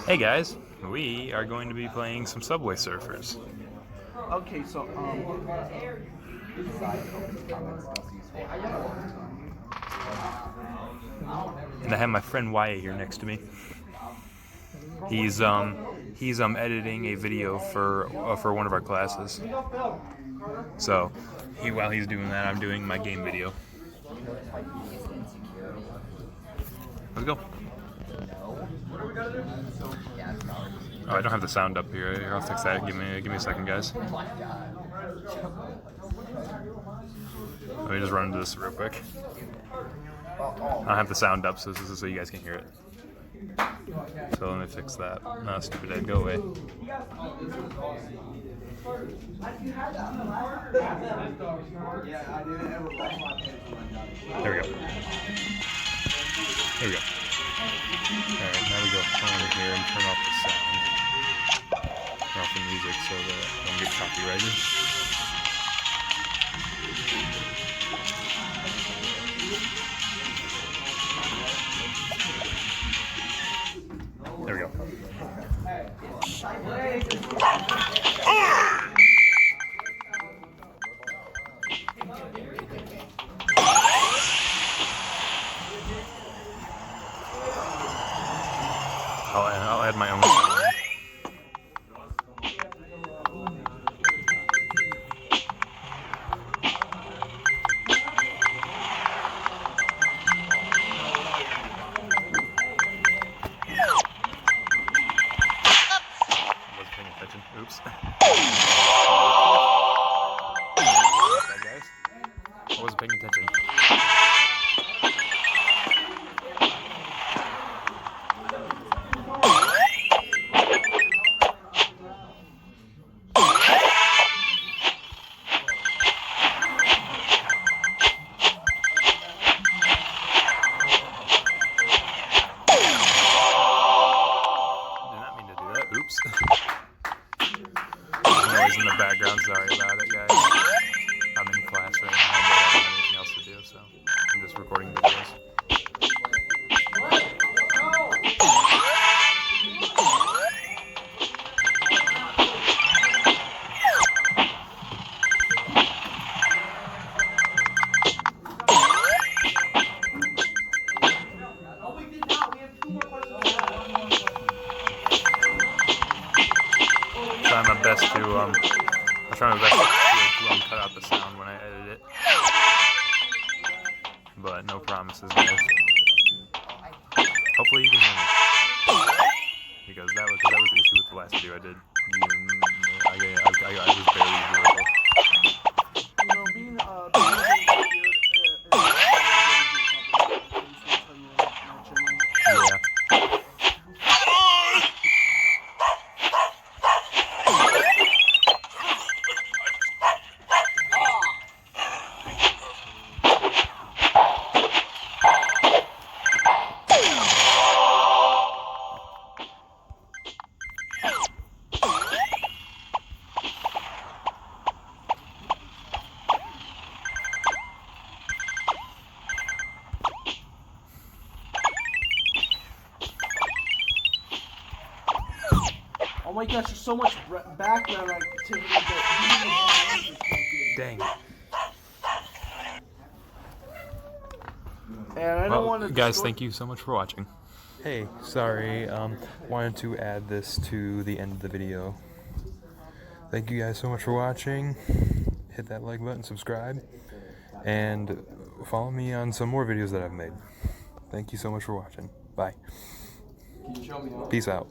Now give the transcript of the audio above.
Hey guys, we are going to be playing some Subway Surfers. Okay, so And I have my friend Wyatt here next to me. He's editing a video for one of our classes. So while he's doing that, I'm doing my game video. Let's go. Oh, I don't have the sound up here. I'll fix that. Give me a second, guys. Let me just run into this real quick. I'll have the sound up so you guys can hear it. So let me fix that. No, stupid head, go away. There we go. There we go. Alright, now we go over here and turn off the sound. Turn off the music so that I don't get copyrighted. There we go. I'll add my own sound. Oops. Guys, I wasn't paying attention. Did not mean to do that. Oops. Noise in the background, sorry about it, guys. I'm in class right now, but I don't have anything else to do, so I'm just recording videos. I'll try my best to cut out the sound when I edit it. But no promises, guys. Hopefully you can hear me. Because that was the issue with the last video I did. I was barely hearable. you know, being Yeah. Oh my gosh, there's so much background activity that Dang. and I don't want to. Guys, thank you so much for watching. Hey, sorry, wanted to add this to the end of the video. Thank you guys so much for watching. Hit that like button, subscribe, and follow me on some more videos that I've made. Thank you so much for watching. Bye. Peace out.